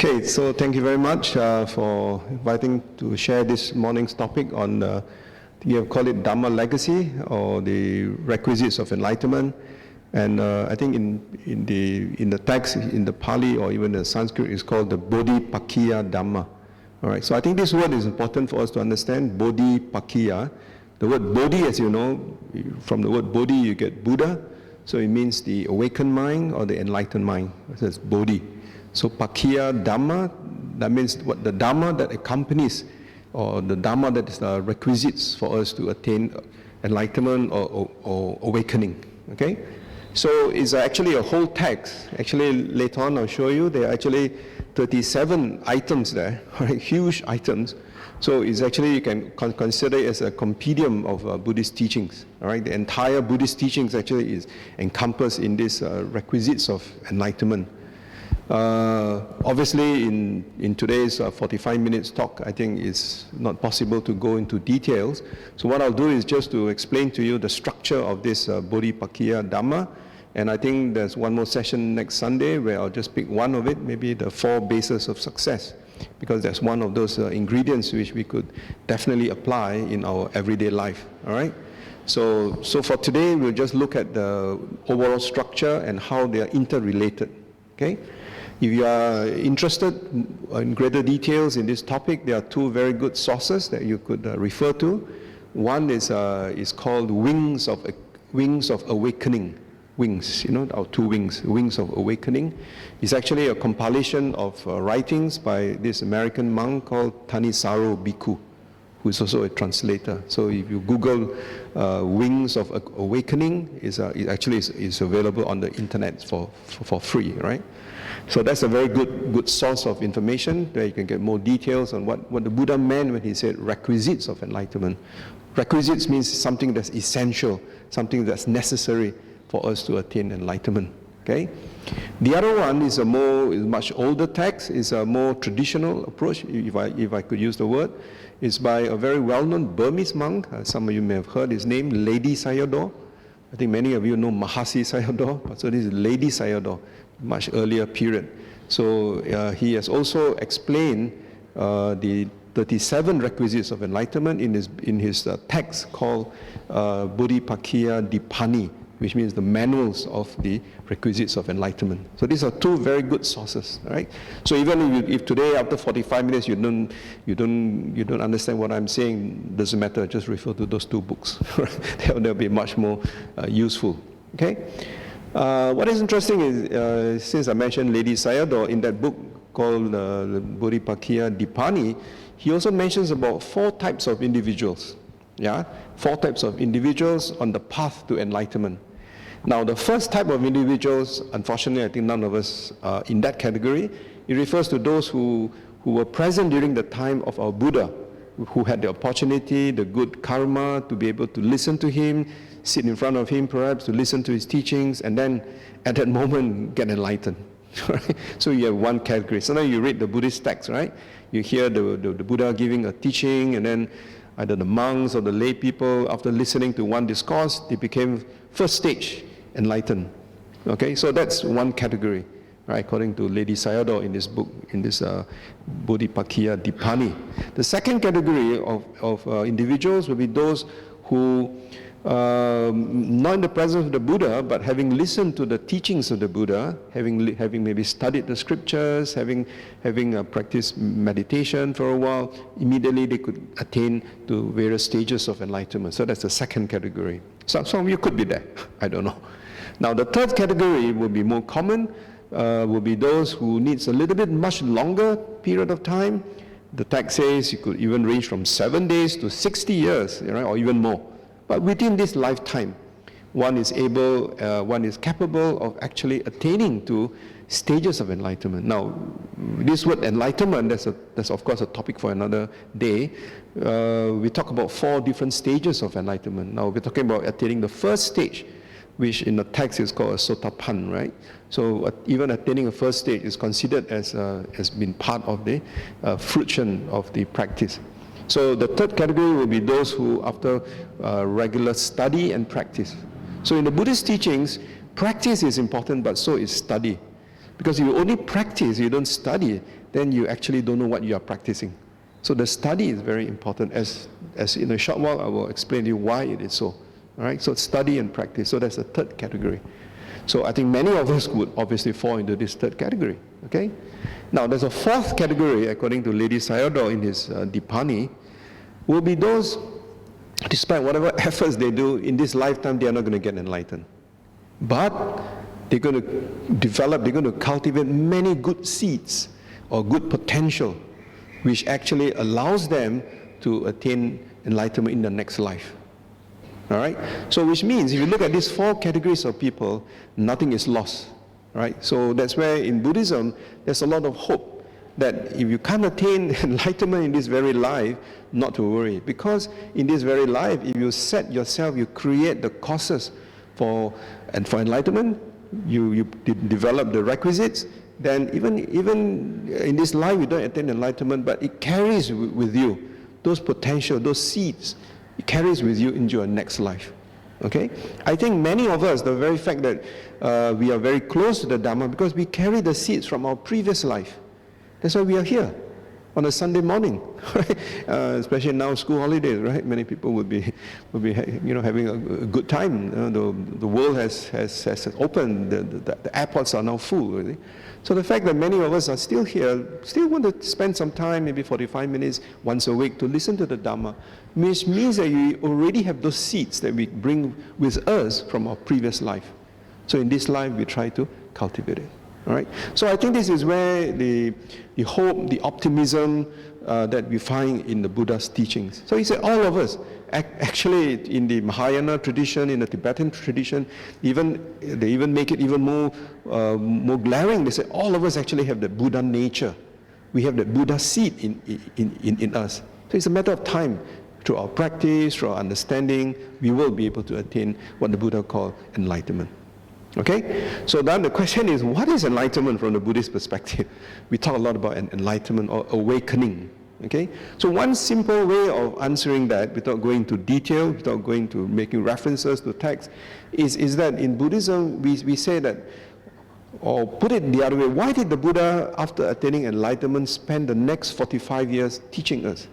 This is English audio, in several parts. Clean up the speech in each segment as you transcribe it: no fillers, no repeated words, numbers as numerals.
Okay, so thank you very much for inviting to share this morning's topic on you have called it Dhamma legacy or the requisites of enlightenment. And I think in the text, in the Pali or even the Sanskrit, it's called the Bodhipakkhiya Dhamma. All right, so I think this word is important for us to understand. Bodhipakkhiya. The word Bodhi, as you know, from the word Bodhi you get Buddha. So it means the awakened mind or the enlightened mind. So it's Bodhi. So Pakkhiya Dhamma, that means what the Dhamma that accompanies, or the Dhamma that is the requisites for us to attain enlightenment or awakening. Okay? So it's actually a whole text. Actually, later on I'll show you, there are actually 37 items there, right? Huge items. So it's actually, you can consider it as a compendium of Buddhist teachings. All right? The entire Buddhist teachings actually is encompassed in these requisites of enlightenment. Obviously, in today's 45 minutes talk, I think it's not possible to go into details. So what I'll do is just to explain to you the structure of this Bodhipakkhiya Dhamma. And I think there's one more session next Sunday where I'll just pick one of it, maybe the 4 bases of success, because that's one of those ingredients which we could definitely apply in our everyday life. All right? So for today, we'll just look at the overall structure and how they are interrelated. Okay? If you are interested in greater details in this topic, there are 2 very good sources that you could refer to. One is called Wings of Awakening. Wings, you know, our 2 wings, Wings of Awakening. It's actually a compilation of writings by this American monk called Thanissaro Bhikkhu, who is also a translator. So if you Google Wings of Awakening, it actually is available on the internet for free, right? So that's a very good source of information where you can get more details on what the Buddha meant when he said requisites of enlightenment. Requisites means something that's essential, something that's necessary for us to attain enlightenment. Okay? The other one is a much older text, is a more traditional approach, if I could use the word. It's by a very well-known Burmese monk. Some of you may have heard his name, Ledi Sayadaw. I think many of you know Mahasi Sayadaw, but so this is Ledi Sayadaw, much earlier period. So he has also explained the 37 requisites of enlightenment in his text called Bodhipakkhiya Dhamma, which means the manuals of the requisites of enlightenment. So these are 2 very good sources, right? So even if today after 45 minutes you don't understand what I'm saying, doesn't matter, just refer to those 2 books. They'll be much more useful. Okay? What is interesting is, since I mentioned Ledi Sayadaw, in that book called Bodhipakkhiya Dhamma, he also mentions about 4 types of individuals. Yeah? 4 types of individuals on the path to enlightenment. Now, the first type of individuals, unfortunately, I think none of us are in that category. It refers to those who were present during the time of our Buddha, who had the opportunity, the good karma to be able to listen to him, sit in front of him perhaps, to listen to his teachings, and then at that moment get enlightened. Right? So you have one category. Sometimes you read the Buddhist text, right? You hear the Buddha giving a teaching, and then either the monks or the lay people, after listening to one discourse, they became first stage enlightened. Okay, so that's one category, right, according to Ledi Sayadaw in this book, in this Bodhipakkhiya Dhamma. The second category of individuals will be those who, not in the presence of the Buddha, but having listened to the teachings of the Buddha, having maybe studied the scriptures, having practiced meditation for a while, immediately they could attain to various stages of enlightenment. So that's the second category. Some of you could be there, I don't know. Now the third category will be more common, will be those who needs a little bit much longer period of time. The text says you could even range from 7 days to 60 years, right, or even more. But within this lifetime, one is capable of actually attaining to stages of enlightenment. Now, this word enlightenment, that's of course a topic for another day. We talk about 4 different stages of enlightenment. Now, we're talking about attaining the first stage, which in the text is called a sotapan, right? So even attaining a first stage is considered as being part of the fruition of the practice. So the third category will be those who, after regular study and practice. So in the Buddhist teachings, practice is important, but so is study. Because if you only practice, you don't study, then you actually don't know what you are practicing. So the study is very important. As in a short while, I will explain to you why it is so. All right, so study and practice. So that's the third category. So I think many of us would obviously fall into this third category. Okay. Now there's a fourth category, according to Lady Sayadaw in his Dipani, will be those, despite whatever efforts they do in this lifetime, they are not going to get enlightened. But they're going to develop, they're going to cultivate many good seeds or good potential, which actually allows them to attain enlightenment in the next life. All right? So which means, if you look at these four categories of people, nothing is lost. Right? So that's where in Buddhism, there's a lot of hope that if you can't attain enlightenment in this very life, not to worry. Because in this very life, if you set yourself, you create the causes for enlightenment, you develop the requisites, then even in this life you don't attain enlightenment, but it carries with you those potential, those seeds, it carries with you into your next life. Okay? I think many of us, the very fact that we are very close to the Dhamma, because we carry the seeds from our previous life. That's why we are here on a Sunday morning, right? Especially now, school holidays, right? Many people will be having a good time. The world has opened. The airports are now full. Really. So the fact that many of us are still here, still want to spend some time, maybe 45 minutes once a week, to listen to the Dhamma, which means that you already have those seeds that we bring with us from our previous life. So in this life, we try to cultivate it. All right? So I think this is where the hope, the optimism that we find in the Buddha's teachings. So he said all of us, actually in the Mahayana tradition, in the Tibetan tradition, they even make it even more glaring. They say all of us actually have the Buddha nature. We have the Buddha seed in us. So it's a matter of time. Through our practice, through our understanding, we will be able to attain what the Buddha called enlightenment. Okay? So then the question is, what is enlightenment from the Buddhist perspective? We talk a lot about enlightenment or awakening. Okay? So one simple way of answering that, without going into detail, without going to making references to text, is that in Buddhism, we say that, or put it the other way, why did the Buddha, after attaining enlightenment, spend the next 45 years teaching us?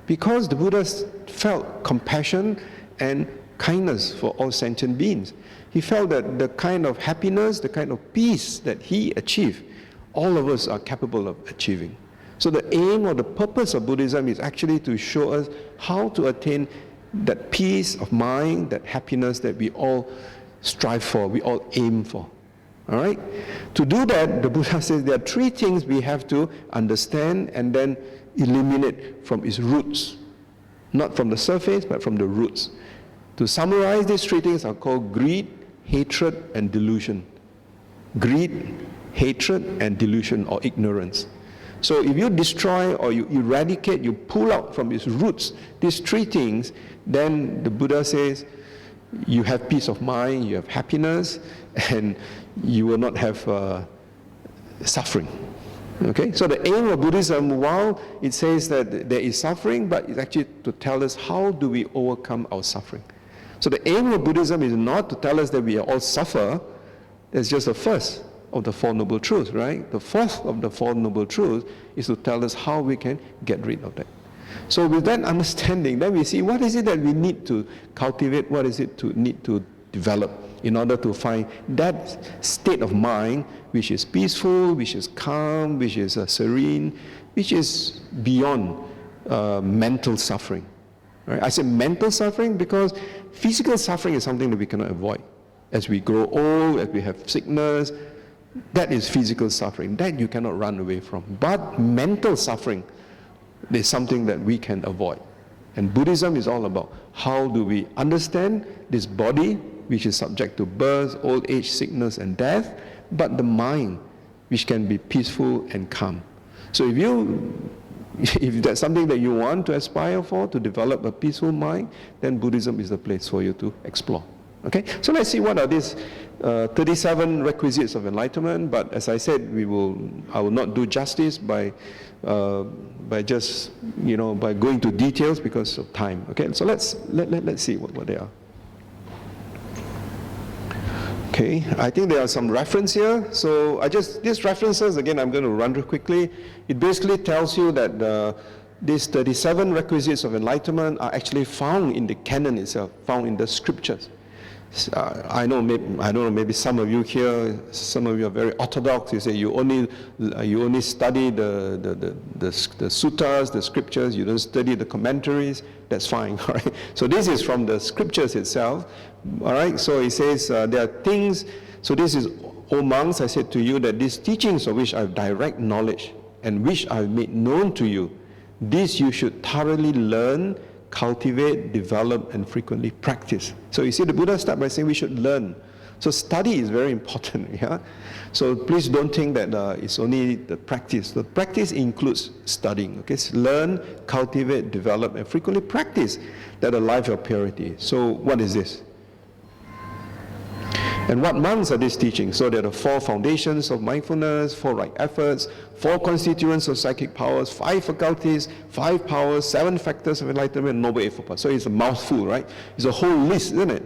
Because the Buddha felt compassion and kindness for all sentient beings. He felt that the kind of happiness, the kind of peace that he achieved, all of us are capable of achieving. So the aim or the purpose of Buddhism is actually to show us how to attain that peace of mind, that happiness that we all strive for, we all aim for. All right? To do that, the Buddha says there are three things we have to understand and then eliminate from its roots. Not from the surface, but from the roots. To summarize, these three things are called greed, hatred, and delusion. Greed, hatred, and delusion, or ignorance. So if you destroy or you eradicate, you pull out from its roots these three things, then the Buddha says you have peace of mind, you have happiness, and you will not have suffering. Okay? So the aim of Buddhism, while it says that there is suffering, but it's actually to tell us how do we overcome our suffering. So the aim of Buddhism is not to tell us that we all suffer. That's just the first of the Four Noble Truths, right? The fourth of the Four Noble Truths is to tell us how we can get rid of that. So with that understanding, then we see what is it that we need to cultivate, what is it to need to develop in order to find that state of mind which is peaceful, which is calm, which is serene, which is beyond mental suffering. Right? I say mental suffering because physical suffering is something that we cannot avoid. As we grow old, as we have sickness, that is physical suffering. That you cannot run away from. But mental suffering is something that we can avoid. And Buddhism is all about how do we understand this body, which is subject to birth, old age, sickness, and death, but the mind, which can be peaceful and calm. So if that's something that you want to aspire for, to develop a peaceful mind, then Buddhism is the place for you to explore. Okay? So let's see what are these 37 requisites of enlightenment, but as I said, I will not do justice by just, by going to details because of time. Okay? So let's see what they are. Okay, I think there are some reference here. So these references, again, I'm going to run real quickly. It basically tells you that these 37 requisites of enlightenment are actually found in the canon itself, found in the scriptures. I don't know, maybe some of you here, some of you are very orthodox. You say you only study the suttas, the scriptures. You don't study the commentaries. That's fine, all right? So this is from the scriptures itself, all right? So it says there are things. So this is, O monks, I said to you that these teachings of which I have direct knowledge and which I have made known to you, this you should thoroughly learn, cultivate, develop, and frequently practice. So you see, the Buddha started by saying we should learn. So study is very important. Yeah? So please don't think that it's only the practice. The practice includes studying. Okay? So learn, cultivate, develop, and frequently practice that a life of purity. So what is this? And what monks are these teaching? So there are 4 foundations of mindfulness, 4 right efforts, 4 constituents of psychic powers, 5 faculties, 5 powers, 7 factors of enlightenment, and noble eightfold path. So it's a mouthful, right? It's a whole list, isn't it?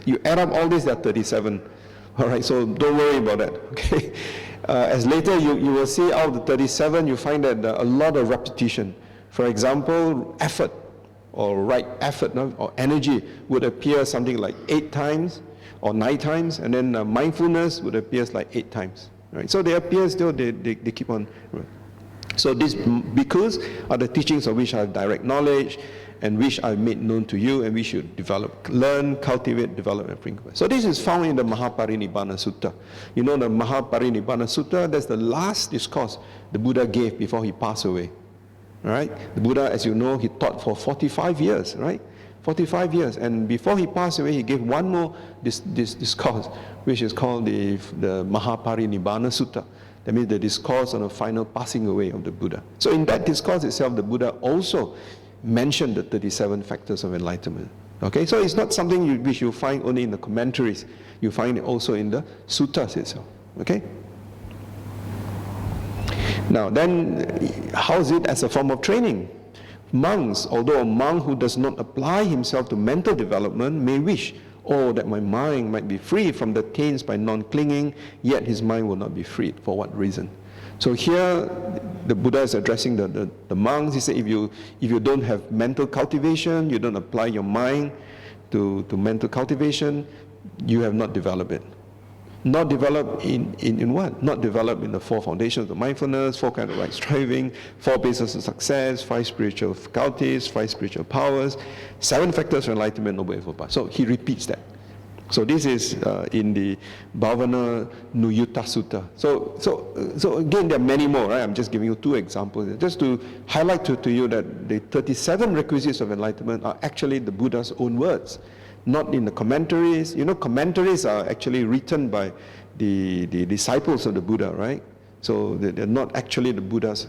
You add up all this, there are 37. All right, so don't worry about that, okay? As later you will see out of the 37, you find that a lot of repetition. For example, effort, or right effort, or energy would appear something like 8 times, or 9 times, and then mindfulness would appear like 8 times. Right? So they appear still, they keep on. Right? So these bhikkhus are the teachings of which I have direct knowledge, and which I have made known to you, and we should develop, learn, cultivate, develop, and bring. So this is found in the Mahaparinibbana Sutta. You know the Mahaparinibbana Sutta, that's the last discourse the Buddha gave before he passed away. Right? The Buddha, as you know, he taught for 45 years, right? 45 years, and before he passed away, he gave one more discourse, which is called the Mahaparinibbana Sutta. That means the discourse on the final passing away of the Buddha. So in that discourse itself, the Buddha also mentioned the 37 factors of enlightenment. Okay, so it's not something which you find only in the commentaries. You find it also in the suttas itself. Okay. Now, then, how is it as a form of training? Monks, although a monk who does not apply himself to mental development may wish, oh, that my mind might be free from the taints by non-clinging, yet his mind will not be freed. For what reason? So here, the Buddha is addressing the monks. He said, if you don't have mental cultivation, you don't apply your mind to mental cultivation, you have not developed it. Not developed in what? Not developed in the 4 foundations of mindfulness, 4 kinds of right striving, 4 bases of success, 5 spiritual faculties, 5 spiritual powers, 7 factors of enlightenment, noble eightfold path. So he repeats that. So this is in the Bhavana Nuyutta Sutta. So again, there are many more, right? I'm just giving you 2 examples, just to highlight to you that the 37 requisites of enlightenment are actually the Buddha's own words. Not in the commentaries. You know, commentaries are actually written by the disciples of the Buddha, right? So they're not actually the Buddha's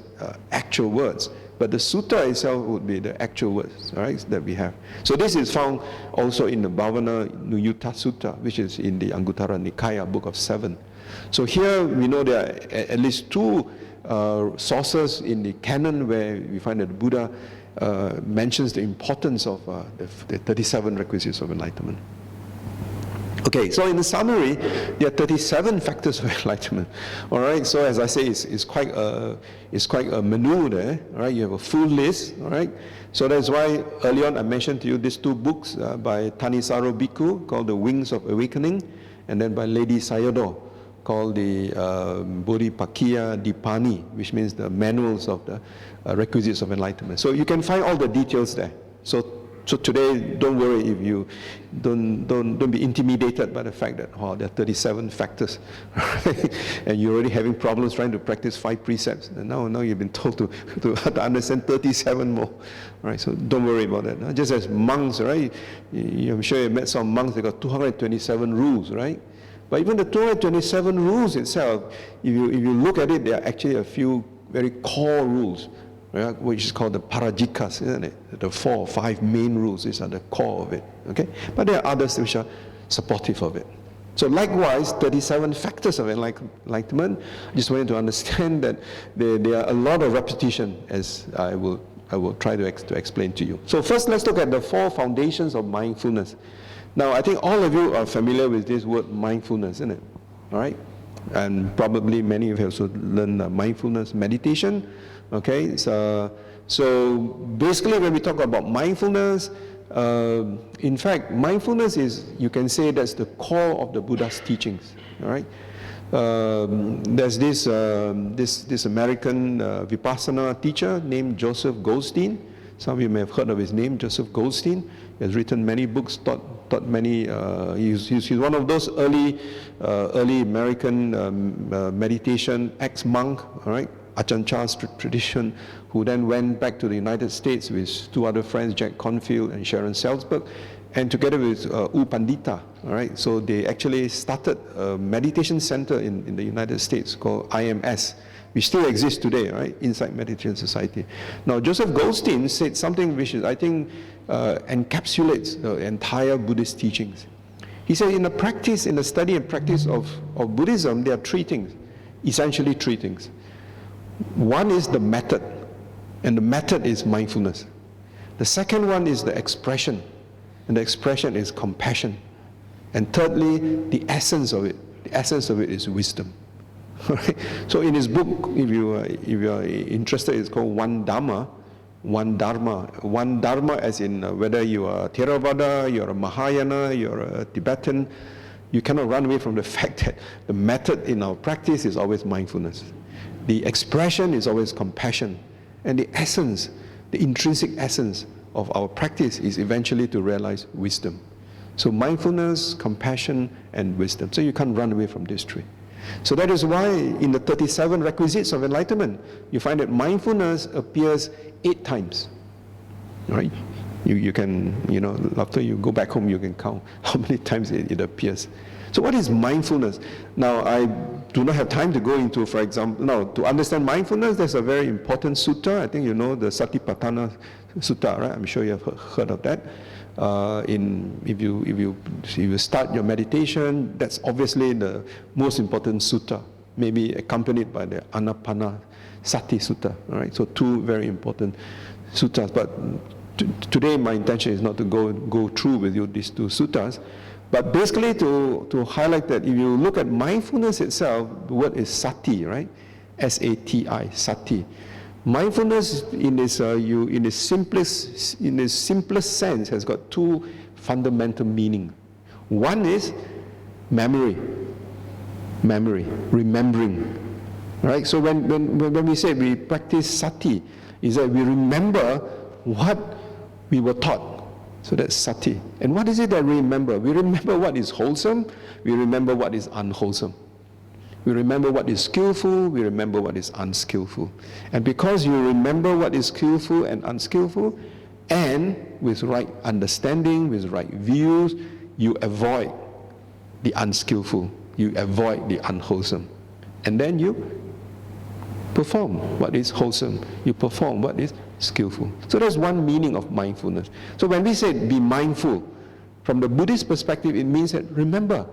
actual words. But the sutta itself would be the actual words, right, that we have. So this is found also in the Bhavana Nuyutta Sutta, which is in the Anguttara Nikaya, Book of 7. So here we know there are at least 2 sources in the canon where we find that the Buddha mentions the importance of the 37 requisites of enlightenment. Okay, so in the summary, there are 37 factors of enlightenment. All right, so as I say, it's quite a menu there. All right, you have a full list. All right, so that's why early on I mentioned to you these 2 books by Thanissaro Bhikkhu called The Wings of Awakening, and then by Lady Sayadaw called the Bodhipakkhiya Dhamma, which means the manuals of the requisites of enlightenment. So you can find all the details there. So today, don't worry if you don't be intimidated by the fact that there are 37 factors, right? And you're already having problems trying to practice 5 precepts. And now you've been told to understand 37 more, right? So don't worry about that. Just as monks, right? I'm sure you met some monks. They got 227 rules, right? But even the 227 rules itself, if you look at it, there are actually a few very core rules, right, which is called the parajikas, isn't it? The 4 or 5 main rules, these are the core of it. Okay? But there are others which are supportive of it. So likewise, 37 factors of enlightenment. I just wanted to understand that there are a lot of repetition, as I will try to explain to you. So first, let's look at the 4 foundations of mindfulness. Now, I think all of you are familiar with this word mindfulness, isn't it? All right? And probably many of you also learned mindfulness meditation. Okay? So basically when we talk about mindfulness, in fact, mindfulness is, you can say that's the core of the Buddha's teachings. All right? There's this American Vipassana teacher named Joseph Goldstein. Some of you may have heard of his name, Joseph Goldstein. He has written many books, taught many, he's one of those early American meditation ex-monk, all right, Ajahn Chah's tradition, who then went back to the United States with two other friends, Jack Confield and Sharon Salzberg, and together with U Pandita, all right, so they actually started a meditation center in the United States called IMS, which still exists today, right, Insight Meditation Society. Now, Joseph Goldstein said something which is, I think, encapsulates the entire Buddhist teachings. He said in the study and practice of Buddhism, there are three things, essentially three things. One is the method, and the method is mindfulness. The second one is the expression, and the expression is compassion. And thirdly, the essence of it is wisdom. Right? So in his book, if you are interested, it's called One Dhamma, One Dharma. One Dharma as in whether you are Theravada, you're a Mahayana, you're a Tibetan, you cannot run away from the fact that the method in our practice is always mindfulness. The expression is always compassion. And the essence, the intrinsic essence of our practice is eventually to realize wisdom. So mindfulness, compassion, and wisdom. So you can't run away from these three. So that is why in the 37 requisites of enlightenment, you find that mindfulness appears 8 times. Right? You can, after you go back home, you can count how many times it appears. So what is mindfulness? Now, I do not have time to go into, for example, now, to understand mindfulness, there's a very important sutta. I think you know the Satipatthana Sutta, right? I'm sure you have heard of that. If you start your meditation, that's obviously the most important sutta, maybe accompanied by the Anapanasati Sutta. All right, so 2 very important suttas. But today, my intention is not to go through with you these 2 suttas, but basically to highlight that if you look at mindfulness itself, the word is sati, right? S-A-T-I, sati. Mindfulness in its simplest sense has got 2 fundamental meanings. One is memory, remembering. Right? So when we say we practice sati, is that we remember what we were taught. So that's sati. And what is it that we remember? We remember what is wholesome, we remember what is unwholesome. We remember what is skillful, we remember what is unskillful. And because you remember what is skillful and unskillful, and with right understanding, with right views, you avoid the unskillful, you avoid the unwholesome. And then you perform what is wholesome, you perform what is skillful. So that's one meaning of mindfulness. So when we say be mindful, from the Buddhist perspective, it means that remember,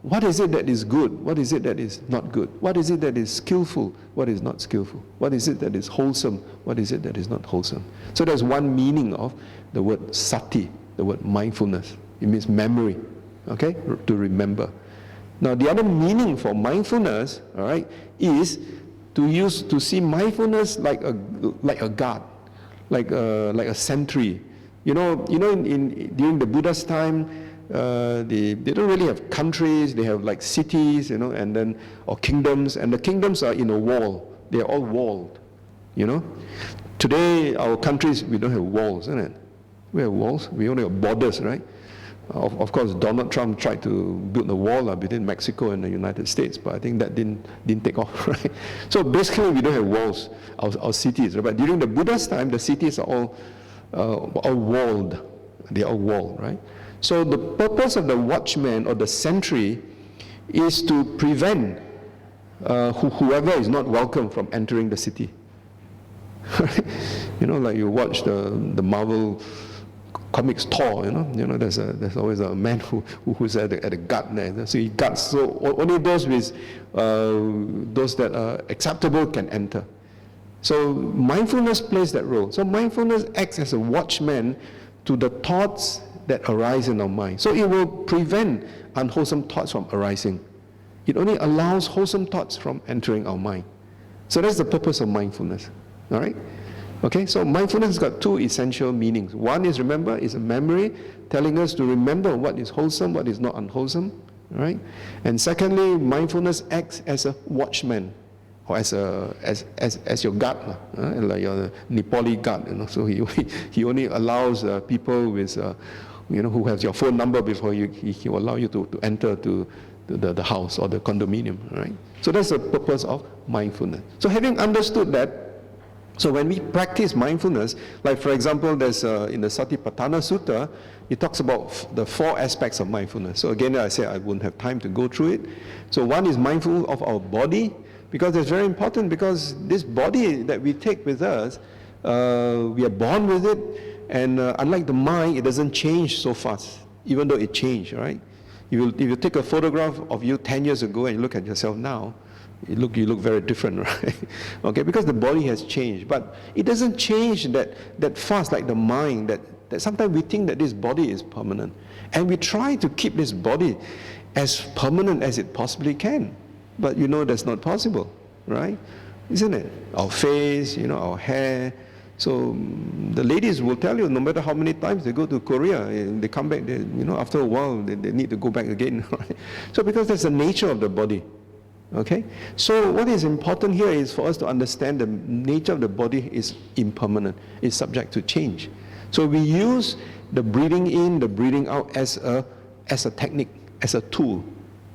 what is it that is good? What is it that is not good? What is it that is skillful? What is not skillful? What is it that is wholesome? What is it that is not wholesome? So there's one meaning of the word sati, the word mindfulness. It means memory, okay, to remember. Now the other meaning for mindfulness, all right, is to see mindfulness like a guard, like a sentry. During the Buddha's time, they don't really have countries, they have like cities, and then, or kingdoms, and the kingdoms are in a wall. They're all walled, Today, our countries, we don't have walls, isn't it? We have walls, we only have borders, right? Of course, Donald Trump tried to build a wall between Mexico and the United States, but I think that didn't take off, right? So basically, we don't have walls, our cities, right? But during the Buddha's time, the cities are all walled. They are all walled, right? So the purpose of the watchman or the sentry is to prevent whoever is not welcome from entering the city. Like you watch the Marvel comics Thor, there's always a man who's at the gut there. So he guards. So only those that are acceptable can enter. So mindfulness plays that role. So mindfulness acts as a watchman to the thoughts that arise in our mind. So it will prevent unwholesome thoughts from arising. It only allows wholesome thoughts from entering our mind. So that's the purpose of mindfulness. All right? Okay, so mindfulness has got two essential meanings. One is, remember, is a memory telling us to remember what is wholesome, what is not unwholesome. All right? And secondly, mindfulness acts as a watchman, or as your guard, like your Nepali guard. So he only allows people with, who has your phone number before he will allow you to enter to the house or the condominium. Right? So that's the purpose of mindfulness. So having understood that, so when we practice mindfulness, like for example, there's in the Satipatthana Sutta, it talks about the 4 aspects of mindfulness. So again, I say I wouldn't have time to go through it. So one is mindful of our body, because it's very important, because this body that we take with us, we are born with it, and unlike the mind, it doesn't change so fast, even though it changed, right? If you take a photograph of you 10 years ago and you look at yourself now, you look very different, right? Okay, because the body has changed, but it doesn't change that fast like the mind, that sometimes we think that this body is permanent, and we try to keep this body as permanent as it possibly can, but that's not possible, right? Isn't it? Our face, our hair. So the ladies will tell you, no matter how many times they go to Korea, they come back, after a while they need to go back again, right? So because that's the nature of the body. Okay, so what is important here is for us to understand the nature of the body is impermanent, is subject to change. So we use the breathing in, the breathing out as a technique, as a tool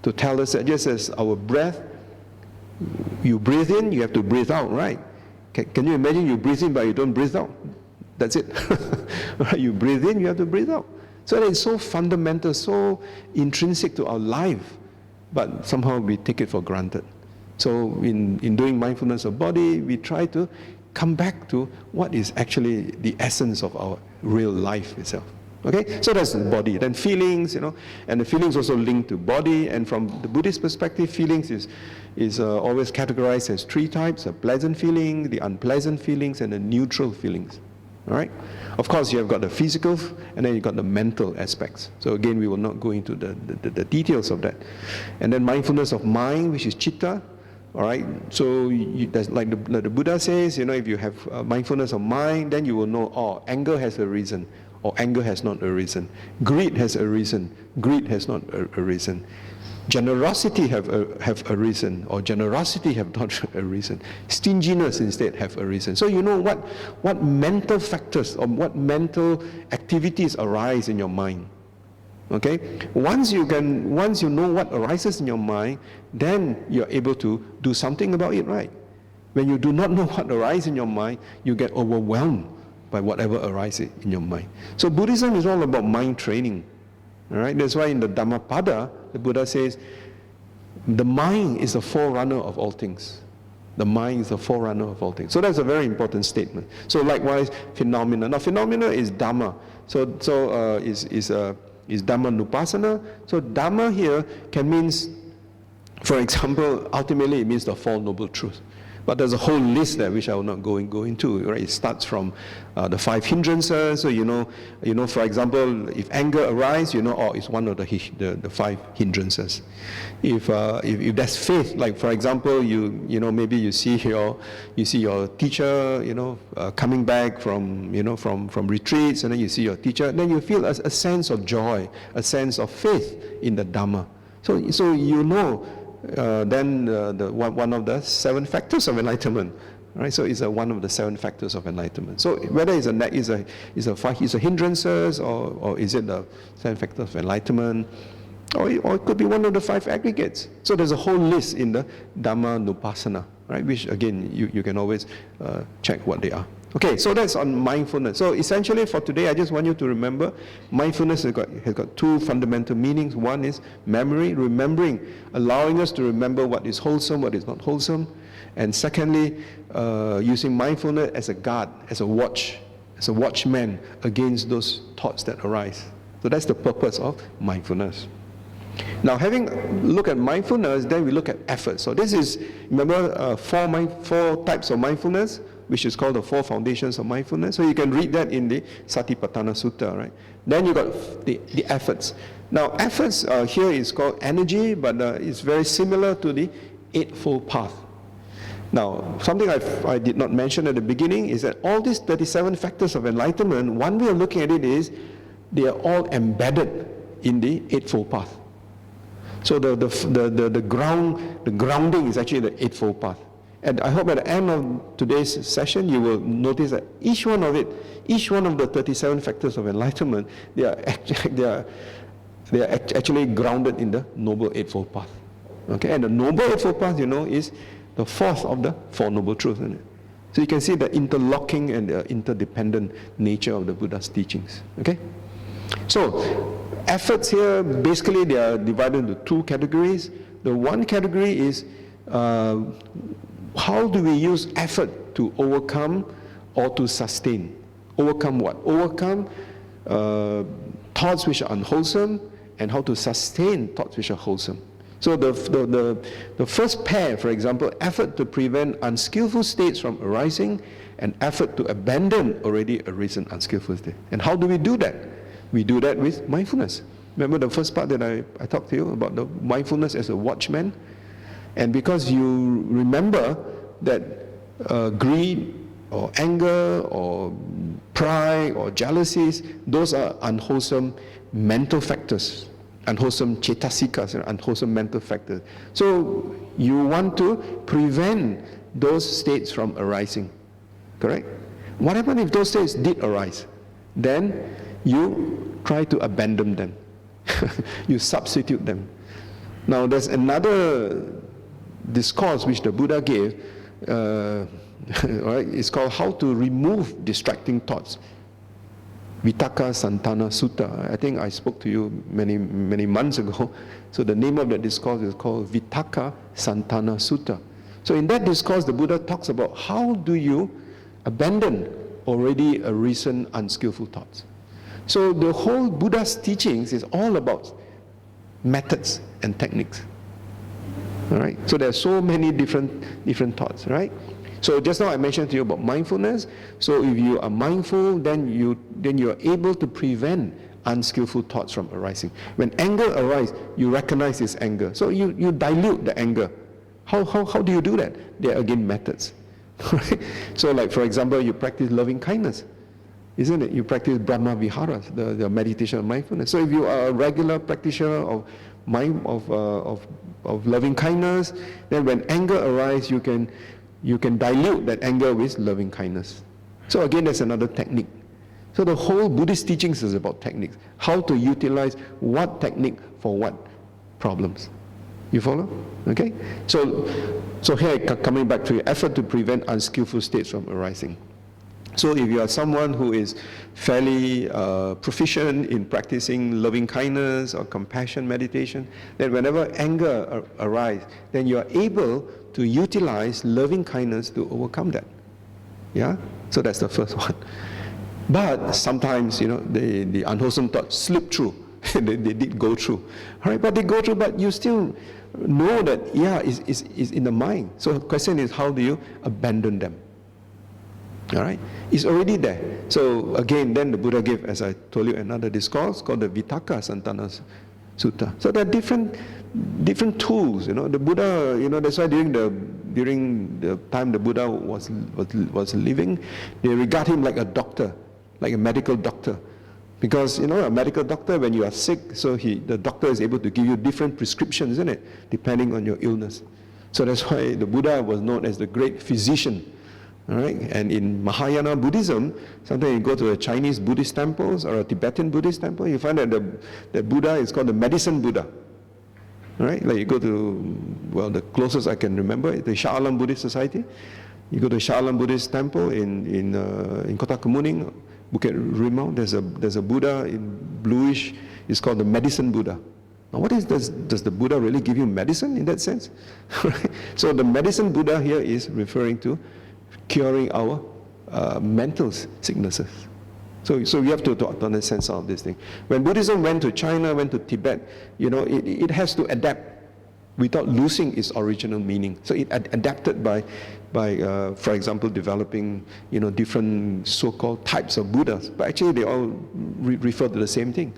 to tell us that just as our breath, you breathe in, you have to breathe out, right? Can you imagine you breathe in but you don't breathe out? That's it. You breathe in, you have to breathe out. So it's so fundamental, so intrinsic to our life, but somehow we take it for granted. So in doing mindfulness of body, we try to come back to what is actually the essence of our real life itself. Okay, so that's the body. Then feelings, and the feelings also linked to body. And from the Buddhist perspective, feelings is always categorized as 3 types: a pleasant feeling, the unpleasant feelings, and the neutral feelings. All right. Of course, you have got the physical, and then you've got the mental aspects. So again, we will not go into the details of that. And then mindfulness of mind, which is citta. All right. So that's like the Buddha says, if you have mindfulness of mind, then you will know, anger has a reason, or anger has not a reason. Greed has a reason. Greed has not a reason. Generosity have a reason, or generosity have not a reason. Stinginess instead have a reason. So you know what mental factors or what mental activities arise in your mind. Okay? Once you know what arises in your mind, then you're able to do something about it, right? When you do not know what arises in your mind, you get overwhelmed by whatever arises in your mind. So Buddhism is all about mind training. All right? That's why in the Dhammapada, the Buddha says, the mind is the forerunner of all things. The mind is the forerunner of all things. So that's a very important statement. So likewise, phenomena. Now phenomena is Dhamma. So is Dhamma-nupassana. So Dhamma here can mean, for example, ultimately it means the Four Noble Truths. But there's a whole list there which I will not go into. Right? It starts from the 5 hindrances. So for example, if anger arises, it's one of the 5 hindrances. If there's faith, like for example, maybe you see your teacher, coming back from retreats, and then you see your teacher, then you feel a sense of joy, a sense of faith in the Dhamma. So then one of the 7 factors of enlightenment, right? So it's one of the 7 factors of enlightenment. So whether it's a hindrances or is it the 7 factors of enlightenment, or it could be one of the 5 aggregates. So there's a whole list in the Dhamma-nupassana, right? Which again you can always check what they are. Okay, so that's on mindfulness. So essentially for today, I just want you to remember, mindfulness has got 2 fundamental meanings. One is memory, remembering, allowing us to remember what is wholesome, what is not wholesome. And secondly, using mindfulness as a guard, as a watchman against those thoughts that arise. So that's the purpose of mindfulness. Now, having looked at mindfulness, then we look at effort. So this is, remember, 4 types of mindfulness. which is called the Four Foundations of Mindfulness. So you can read that in the Satipatthana Sutta, right? Then you got the efforts. Now, efforts here is called energy, but it's very similar to the Eightfold Path. Now, something I did not mention at the beginning is that all these 37 factors of enlightenment, one way of looking at it is they are all embedded in the Eightfold Path. So the grounding is actually the Eightfold Path. And I hope at the end of today's session you will notice that each one of the 37 factors of enlightenment, they are actually grounded in the Noble Eightfold Path. Okay, and the Noble Eightfold Path, is the fourth of the Four Noble Truths, isn't it? So you can see the interlocking and the interdependent nature of the Buddha's teachings. Okay? So, efforts here, basically they are divided into two categories. The one category is how do we use effort to overcome or to sustain? Overcome what? Overcome thoughts which are unwholesome, and how to sustain thoughts which are wholesome. So the first pair, for example, effort to prevent unskillful states from arising, and effort to abandon already arisen unskillful states. And how do we do that? We do that with mindfulness. Remember the first part that I talked to you about the mindfulness as a watchman? And because you remember that greed or anger or pride or jealousies, those are unwholesome mental factors, unwholesome cetasikas, unwholesome mental factors. So you want to prevent those states from arising, correct? What happens if those states did arise? Then you try to abandon them. You substitute them. Now there's another discourse which the Buddha gave, right? It's called How to Remove Distracting Thoughts. Vitakka Santana Sutta. I think I spoke to you many months ago. So the name of that discourse is called Vitakka Santana Sutta. So in that discourse, the Buddha talks about how do you abandon already arisen unskillful thoughts. So the whole Buddha's teachings is all about methods and techniques. All right. So there are so many different thoughts, right? So just now I mentioned to you about mindfulness. So if you are mindful, then you are able to prevent unskillful thoughts from arising. When anger arises, you recognize this anger. So you dilute the anger. How do you do that? There are again methods. Right? So like for example, you practice loving kindness. Isn't it? You practice Brahma Viharas, the meditation of mindfulness. So if you are a regular practitioner of loving kindness, then when anger arises, you can dilute that anger with loving kindness. So again, that's another technique. So the whole Buddhist teachings is about techniques. How to utilize what technique for what problems. You follow? Okay? So here, coming back to your effort to prevent unskillful states from arising. So if you are someone who is fairly proficient in practicing loving kindness or compassion meditation, then whenever anger arises, then you are able to utilize loving kindness to overcome that. Yeah? So that's the first one. But sometimes, the unwholesome thoughts slip through. they did go through. All right? But they go through, but you still know that, it's in the mind. So the question is, how do you abandon them? All right? It's already there. So again, then the Buddha gave, as I told you, another discourse called the Vitakka Santana Sutta. So there are different tools. The Buddha, that's why during the time the Buddha was living, they regard him like a doctor, like a medical doctor. Because, a medical doctor, when you are sick, so the doctor is able to give you different prescriptions, isn't it? Depending on your illness. So that's why the Buddha was known as the great physician. All right? And in Mahayana Buddhism, sometimes you go to a Chinese Buddhist temples or a Tibetan Buddhist temple, you find that the Buddha is called the medicine Buddha. All right? Like you go to, the closest I can remember, the Shah Alam Buddhist Society. You go to Shah Alam Buddhist temple in Kota Kemuning, Bukit Rimau, there's a Buddha in bluish, it's called the medicine Buddha. Now does the Buddha really give you medicine in that sense? So the medicine Buddha here is referring to curing our mental sicknesses. So we have to understand some of this thing. When Buddhism went to China, went to Tibet, it has to adapt without losing its original meaning. So it adapted by for example, developing, different so-called types of Buddhas. But actually, they all refer to the same thing.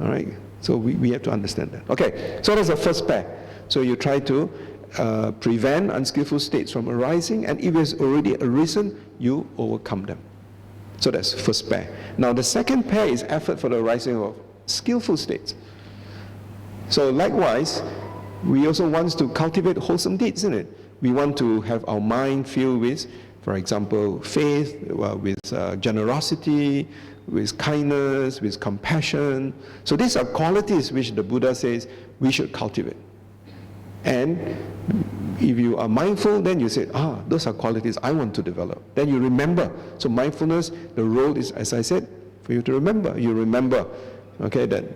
All right. So we have to understand that. Okay. So that's the first pair. So you try to prevent unskillful states from arising, and if it's already arisen, you overcome them. So that's the first pair. Now the second pair is effort for the arising of skillful states. So likewise, we also want to cultivate wholesome deeds, isn't it? We want to have our mind filled with, for example, faith, with generosity, with kindness, with compassion. So these are qualities which the Buddha says we should cultivate. And if you are mindful, then you say, those are qualities I want to develop. Then you remember. So mindfulness, the role is, as I said, for you to remember. You remember, okay, that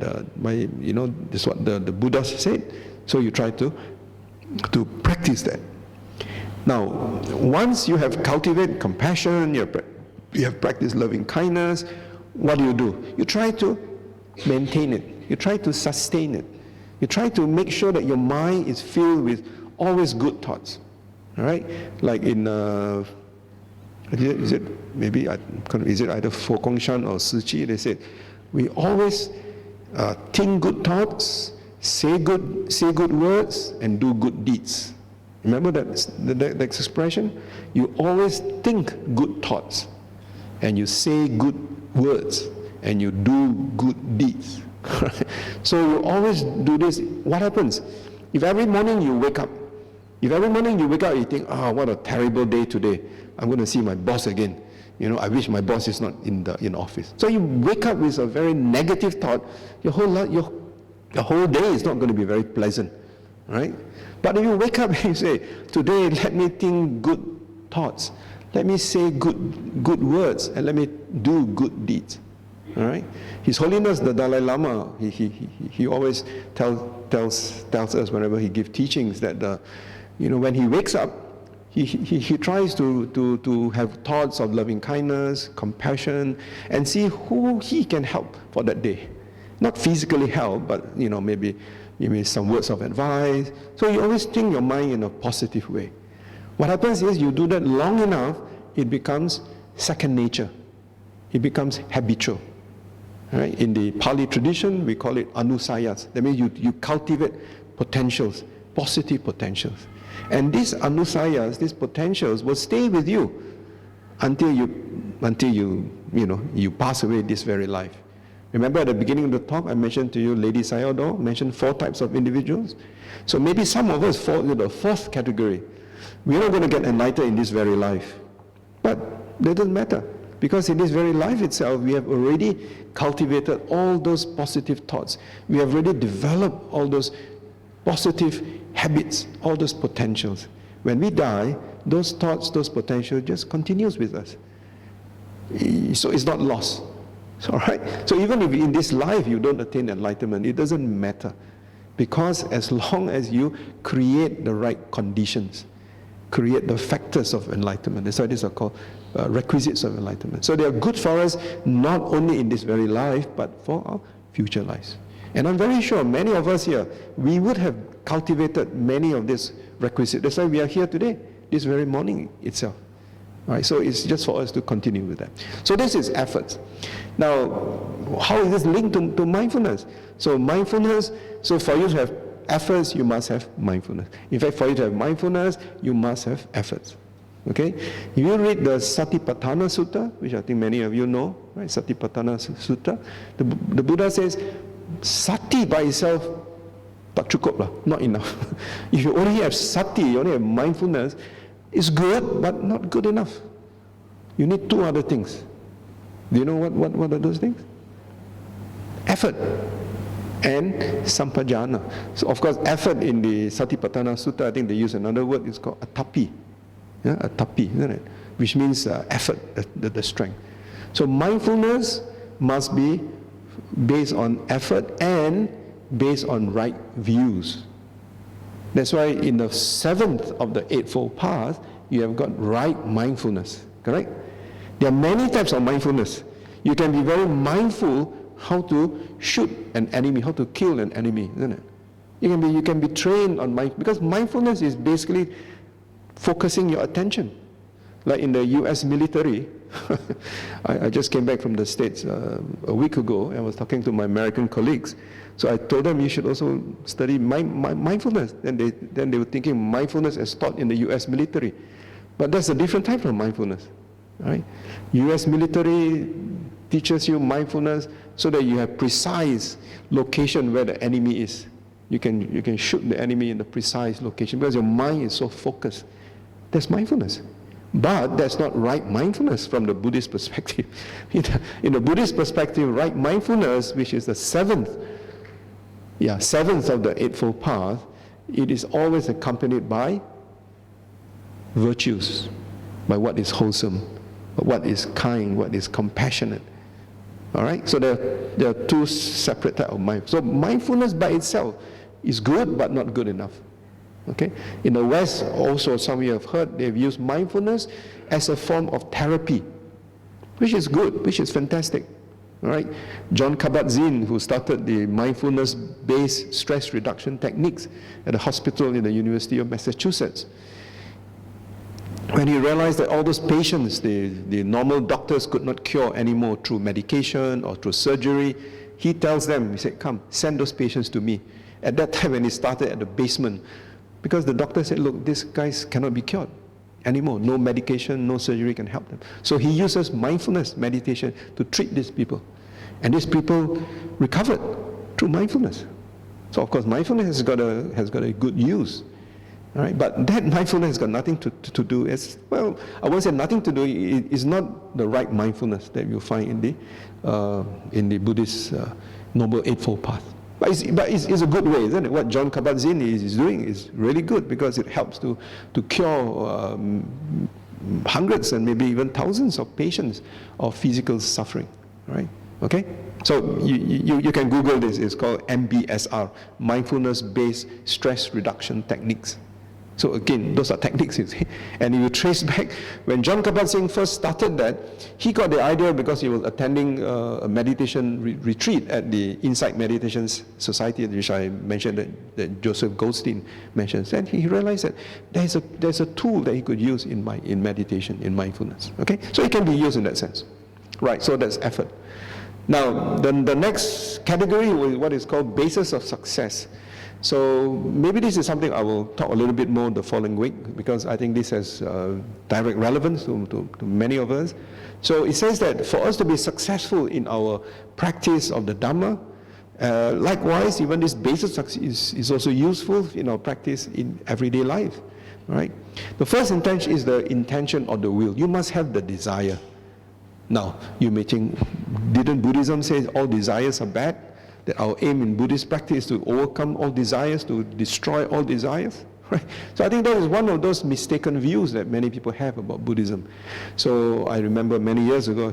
this is what the Buddha said. So you try to practice that. Now, once you have cultivated compassion, you have practiced loving kindness, what do? You try to maintain it. You try to sustain it. You try to make sure that your mind is filled with always good thoughts. All right? Like in, is it either Fo Gong Shan or Shi Chi? They said, we always think good thoughts, say good words, and do good deeds. Remember that expression? You always think good thoughts, and you say good words, and you do good deeds. So you always do this. What happens? If every morning you wake up, you think, what a terrible day today. I'm going to see my boss again. I wish my boss is not in the office. So you wake up with a very negative thought. Your whole day is not going to be very pleasant, right? But if you wake up and you say, today let me think good thoughts, let me say good words, and let me do good deeds. All right? His Holiness the Dalai Lama, he always tells us whenever he gives teachings that when he wakes up, he tries to have thoughts of loving kindness, compassion, and see who he can help for that day. Not physically help, but maybe some words of advice. So you always think your mind in a positive way. What happens is you do that long enough, it becomes second nature. It becomes habitual. Right? In the Pali tradition, we call it anusayas. That means you cultivate potentials, positive potentials. And these anusayas, these potentials, will stay with you until you pass away this very life. Remember at the beginning of the talk, I mentioned to you, Lady Sayadaw mentioned 4 types of individuals. So maybe some of us fall into the 4th category. We're not going to get enlightened in this very life. But that doesn't matter. Because in this very life itself, we have already cultivated all those positive thoughts. We have already developed all those positive habits, all those potentials. When we die, those thoughts, those potentials just continues with us. So it's not lost. All right? So even if in this life you don't attain enlightenment, it doesn't matter. Because as long as you create the right conditions, create the factors of enlightenment, that's why these are called requisites of enlightenment. So they are good for us not only in this very life, but for our future lives. And I'm very sure many of us here, we would have cultivated many of these requisites. That's why we are here today, this very morning itself. All right, so it's just for us to continue with that. So this is effort. Now, how is this linked to mindfulness? So mindfulness, so for you to have efforts, you must have mindfulness. In fact, for you to have mindfulness, you must have efforts. Okay? If you read the Satipatthana Sutta, which I think many of you know, right? Satipatthana Sutta, the Buddha says, sati by itself, tak cukup lah, not enough. If you only have sati, you only have mindfulness, it's good, but not good enough. You need 2 other things. Do you know what are those things? Effort and sampajana. So of course, effort in the Satipatthana Sutta, I think they use another word, it's called atapi. Yeah, atapi, isn't it? Which means effort, the strength. So mindfulness must be based on effort and based on right views. That's why in the 7th of the Eightfold Path, you have got right mindfulness, correct? There are many types of mindfulness. You can be very mindful how to shoot an enemy, how to kill an enemy, isn't it? You can be trained on mindfulness, because mindfulness is basically focusing your attention. Like in the US military, I just came back from the States a week ago, and I was talking to my American colleagues. So I told them you should also study mindfulness. Then they were thinking mindfulness is taught in the US military. But that's a different type of mindfulness. Right? US military teaches you mindfulness so that you have precise location where the enemy is. You can shoot the enemy in the precise location because your mind is so focused. That's mindfulness. But that's not right mindfulness from the Buddhist perspective. In the Buddhist perspective, right mindfulness, which is the seventh of the Eightfold Path, it is always accompanied by virtues, by what is wholesome, what is kind, what is compassionate. All right? So there are two separate types of mindfulness. So mindfulness by itself is good, but not good enough. Okay? In the West, also, some of you have heard, they've used mindfulness as a form of therapy, which is good, which is fantastic. All right? Jon Kabat-Zinn, who started the mindfulness-based stress reduction techniques at a hospital in the University of Massachusetts, when he realized that all those patients, the normal doctors could not cure anymore through medication or through surgery, he tells them, he said, come, send those patients to me. At that time when he started at the basement, because the doctor said, look, these guys cannot be cured anymore. No medication, no surgery can help them. So he uses mindfulness meditation to treat these people. And these people recovered through mindfulness. So of course mindfulness has got a good use. All right? But that mindfulness has got nothing to do, as well, I won't say nothing to do, it is not the right mindfulness that you find in the Buddhist Noble Eightfold Path. But it's a good way, isn't it? What Jon Kabat-Zinn is doing is really good because it helps to cure hundreds and maybe even thousands of patients of physical suffering. Right? Okay? So you can Google this. It's called MBSR, Mindfulness-Based Stress Reduction Techniques. So again, those are techniques, you see. And if you trace back, when Jon Kabat-Zinn first started that, he got the idea because he was attending a meditation retreat at the Insight Meditation Society, which I mentioned that Joseph Goldstein mentions. And he realized that there's a tool that he could use in meditation, in mindfulness. Okay? So it can be used in that sense. Right, so that's effort. Now, the next category is what is called basis of success. So maybe this is something I will talk a little bit more the following week, because I think this has direct relevance to many of us. So it says that for us to be successful in our practice of the Dhamma, likewise, even this basis of success is also useful in our practice in everyday life. Right? The first intention is the intention of the will. You must have the desire. Now, you may think, didn't Buddhism say all desires are bad? That our aim in Buddhist practice is to overcome all desires, to destroy all desires? Right? So I think that is one of those mistaken views that many people have about Buddhism. So I remember many years ago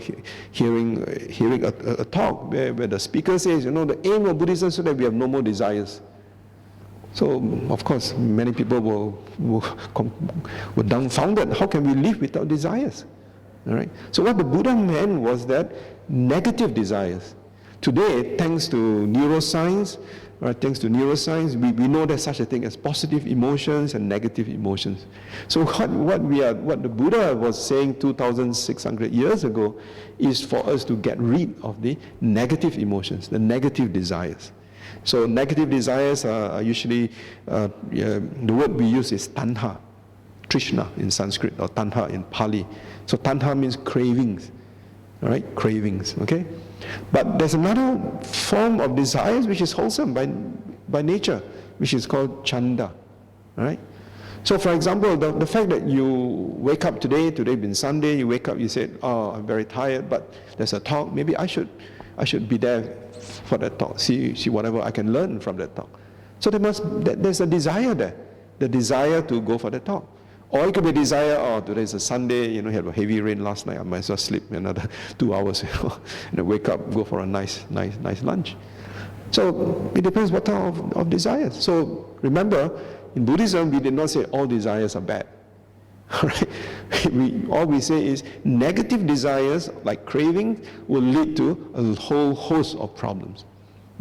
hearing a talk where the speaker says, the aim of Buddhism is so that we have no more desires. So, of course, many people were dumbfounded. How can we live without desires? All right? So what the Buddha meant was that negative desires. Today, thanks to neuroscience, we know there's such a thing as positive emotions and negative emotions. So what the Buddha was saying 2,600 years ago is for us to get rid of the negative emotions, the negative desires. So negative desires are usually, the word we use is tanha, trishna in Sanskrit, or tanha in Pali. So tanha means cravings, all right, cravings, okay? But there's another form of desires which is wholesome by nature, which is called chanda, all right? So for example, the fact that you wake up today being Sunday, you wake up, you said, oh, I'm very tired, but there's a talk, maybe I should be there for that talk, see whatever I can learn from that talk. So there's a desire there, the desire to go for the talk. Or it could be a desire, oh, today's a Sunday, had a heavy rain last night, I might as well sleep another 2 hours, and then wake up, go for a nice lunch. So it depends what type of desires. So remember, in Buddhism, we did not say all desires are bad. All we say is negative desires, like craving, will lead to a whole host of problems.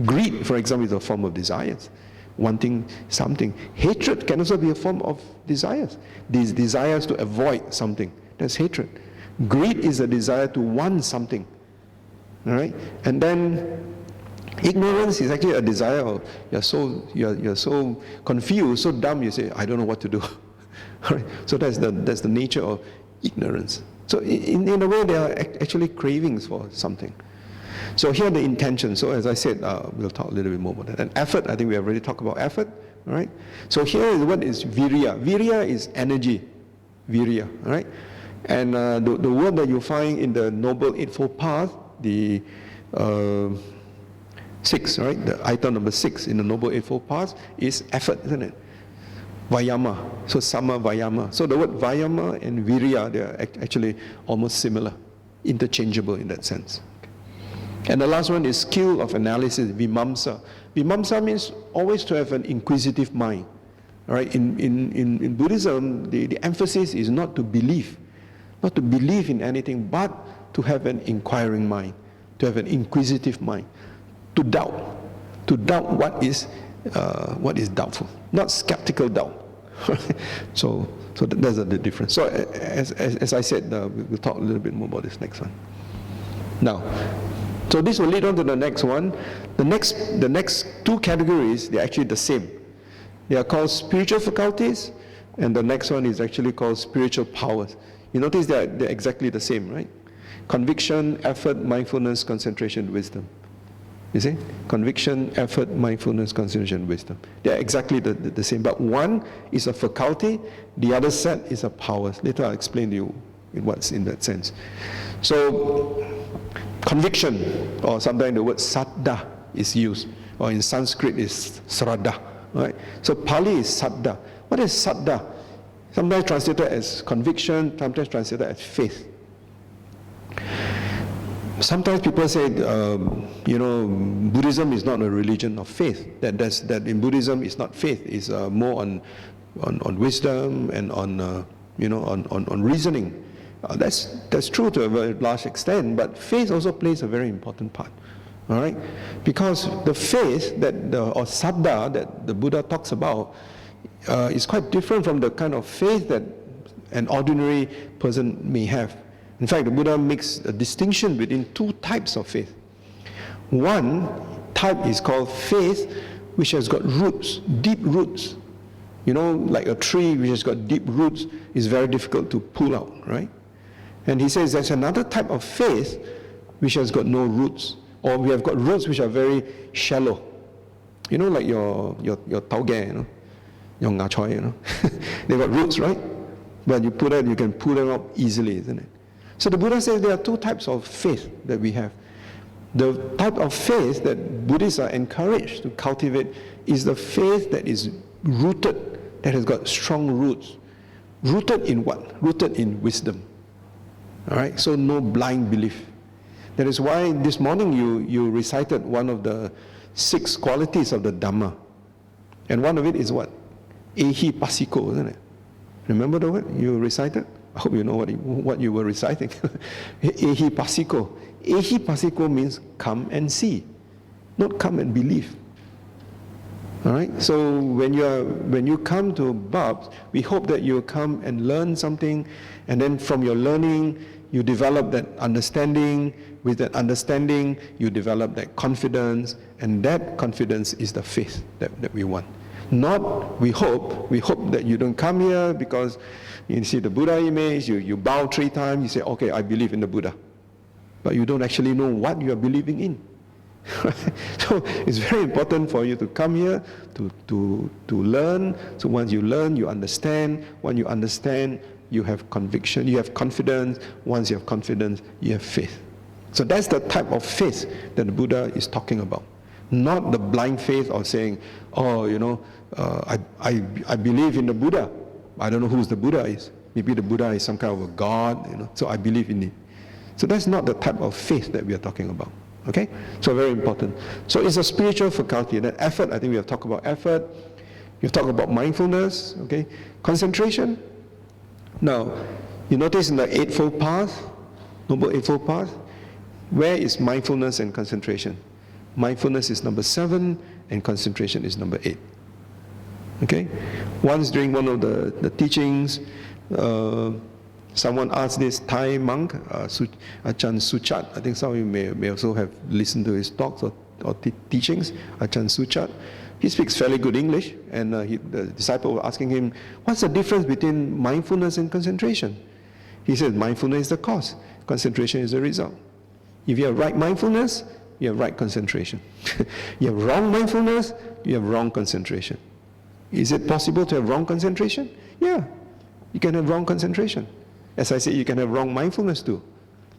Greed, for example, is a form of desires. wanting something. Hatred can also be a form of desires. These desires to avoid something. That's hatred. Greed is a desire to want something. All right? And then ignorance is actually a desire of, you're so confused, so dumb, you say, I don't know what to do. All right? So that's the nature of ignorance. So in a way, there are actually cravings for something. So here are the intentions. So as I said, we'll talk a little bit more about that. And effort, I think we have already talked about effort. All right? So here is what is virya. Virya is energy. Virya. All right? And the word that you find in the Noble Eightfold Path, the 6, right? The item number 6 in the Noble Eightfold Path is effort, isn't it? Vayama. So sama vayama. So the word vayama and virya, they are actually almost similar, interchangeable in that sense. And the last one is skill of analysis, vimamsa. Vimamsa means always to have an inquisitive mind. All right? In Buddhism, the emphasis is not to believe in anything, but to have an inquiring mind, to have an inquisitive mind, to doubt what is doubtful, not skeptical doubt. So that's the difference. So as I said, we'll talk a little bit more about this next one. Now, so this will lead on to the next one. The next two categories, they're actually the same. They are called spiritual faculties, and the next one is actually called spiritual powers. You notice they're exactly the same, right? Conviction, effort, mindfulness, concentration, wisdom. You see? Conviction, effort, mindfulness, concentration, wisdom. They're exactly the same. But one is a faculty, the other set is a power. Later I'll explain to you what's in that sense. So, conviction, or sometimes the word saddha is used, or in Sanskrit is sraddha. Right? So Pali is saddha. What is saddha? Sometimes translated as conviction, sometimes translated as faith. Sometimes people say, Buddhism is not a religion of faith. That in Buddhism is not faith. It's more on wisdom and on reasoning. That's true to a very large extent, but faith also plays a very important part. All right, because the faith or saddha that the Buddha talks about is quite different from the kind of faith that an ordinary person may have. In fact, the Buddha makes a distinction between two types of faith. One type is called faith which has got roots, deep roots. Like a tree which has got deep roots is very difficult to pull out, right? And he says there's another type of faith which has got no roots, or we have got roots which are very shallow. Like your tauge, your nga choi, They've got roots, right? But you can pull them up easily, isn't it? So the Buddha says there are two types of faith that we have. The type of faith that Buddhists are encouraged to cultivate is the faith that is rooted, that has got strong roots. Rooted in what? Rooted in wisdom. All right? So no blind belief. That is why this morning you recited one of the 6 qualities of the Dhamma. And one of it is what? Ehi pasiko, isn't it? Remember the word you recited? I hope you know what you were reciting. Ehi pasiko. Ehi pasiko means come and see, not come and believe. All right. So when you come to Babs, we hope that you come and learn something, and then from your learning, you develop that understanding. With that understanding, you develop that confidence, and that confidence is the faith that we want. Not, we hope that you don't come here because you see the Buddha image, you bow 3 times, you say, okay, I believe in the Buddha. But you don't actually know what you are believing in. So it's very important for you to come here to learn. So once you learn, you understand. When you understand, you have conviction, you have confidence. Once you have confidence, you have faith. So that's the type of faith that the Buddha is talking about. Not the blind faith of saying, I believe in the Buddha. I don't know who the Buddha is. Maybe the Buddha is some kind of a god, so I believe in it. So that's not the type of faith that we are talking about. Okay? So very important. So it's a spiritual faculty. That effort, I think we have talked about effort. You've talked about mindfulness, okay? Concentration. Now, you notice in the Eightfold Path, Noble Eightfold Path, where is mindfulness and concentration? Mindfulness is number 7 and concentration is number 8. Okay? Once during one of the teachings, someone asked this Thai monk, Ajahn Suchat, I think some of you may also have listened to his talks or teachings, Ajahn Suchat. He speaks fairly good English, and the disciple was asking him, what's the difference between mindfulness and concentration? He said, mindfulness is the cause, concentration is the result. If you have right mindfulness, you have right concentration. You have wrong mindfulness, you have wrong concentration. Is it possible to have wrong concentration? Yeah, you can have wrong concentration. As I said, you can have wrong mindfulness too.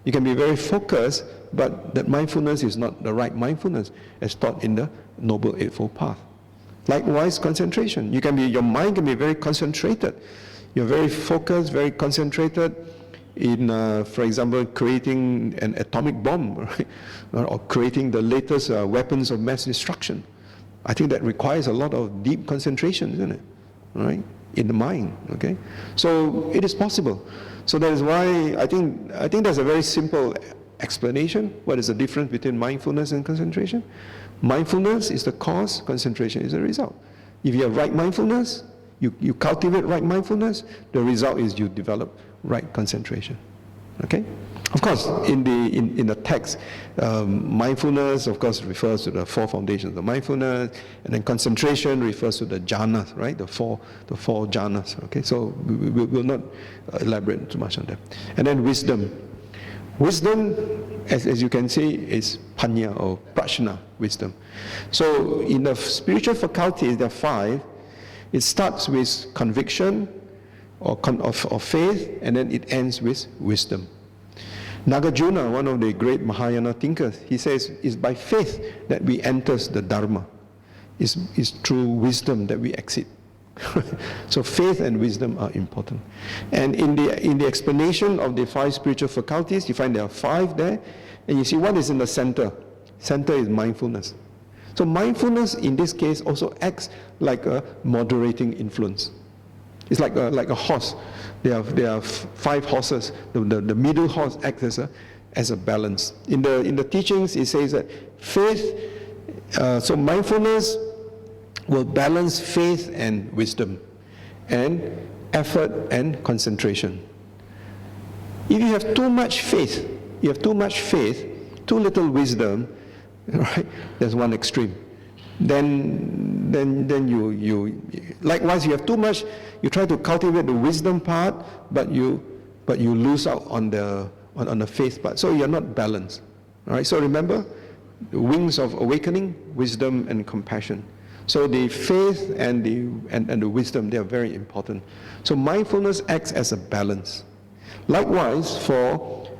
You can be very focused, but that mindfulness is not the right mindfulness as taught in the Noble Eightfold Path. Likewise, concentration. Your mind can be very concentrated. You're very focused, very concentrated in, for example, creating an atomic bomb, right? Or creating the latest weapons of mass destruction. I think that requires a lot of deep concentration, isn't it? Right? In the mind, okay? So it is possible. So that is why I think there's a very simple explanation. What is the difference between mindfulness and concentration? Mindfulness is the cause, concentration is the result. If you have right mindfulness, you cultivate right mindfulness, the result is you develop right concentration. Okay? Of course, in the text, mindfulness, of course, refers to the four foundations of mindfulness, and then concentration refers to the jhanas, right? The four jhanas. Okay, so we will not elaborate too much on that. And then wisdom. Wisdom, as you can see, is panya or prajna, wisdom. So in the spiritual faculties, there are 5. It starts with conviction of faith, and then it ends with wisdom. Nagarjuna, one of the great Mahayana thinkers, he says, it's by faith that we enter the Dharma. It's through wisdom that we exit. So faith and wisdom are important. And in the explanation of the 5 spiritual faculties, you find there are 5 there, and you see what is in the center. Center is mindfulness. So mindfulness in this case also acts like a moderating influence. It's like a horse. There are 5 horses. The middle horse acts as a balance. In the teachings, it says that faith, so mindfulness will balance faith and wisdom, and effort and concentration. If you have too much faith, too little wisdom, right? There's one extreme. Then you likewise, you have too much. You try to cultivate the wisdom part, but you lose out on the faith part. So you're not balanced. All right. So remember, the wings of awakening, wisdom and compassion. So the faith and the wisdom, they are very important. So mindfulness acts as a balance. Likewise for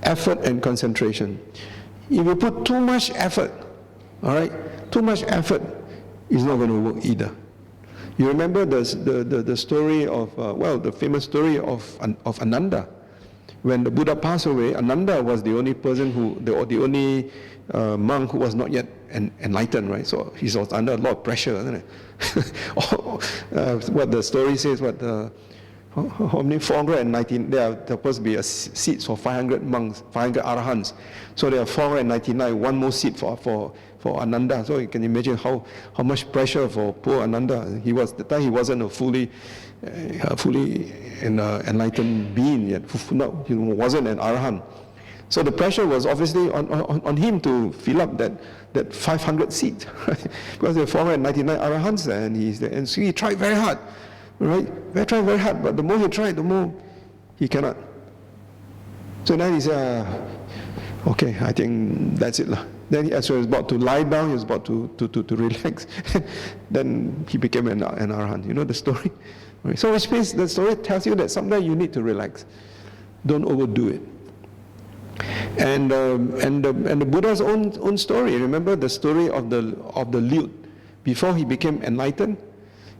effort and concentration. If you put too much effort, all right, too much effort is not going to work either. You remember the story of, the famous story of Ananda. When the Buddha passed away, Ananda was the only person the only monk who was not yet enlightened, right? So he was under a lot of pressure, isn't it? What the story says, how many? 419, there are supposed to be seats for 500 monks, 500 arahants. So there are 499, one more seat for Ananda. So you can imagine how much pressure for poor Ananda. At the time he wasn't a fully enlightened being yet. No, he wasn't an arahant. So the pressure was obviously on him to fill up that 500 seat, right? Because there are 499 arahants there, and so he tried very hard. Right? He tried very hard, but the more he tried, the more he cannot. So then he said, okay, I think that's it. Then as he was about to lie down, he was about to relax. Then he became an arahant. You know the story? Right? So which means the story tells you that sometimes you need to relax. Don't overdo it. And the Buddha's own story. Remember the story of the lute. Before he became enlightened,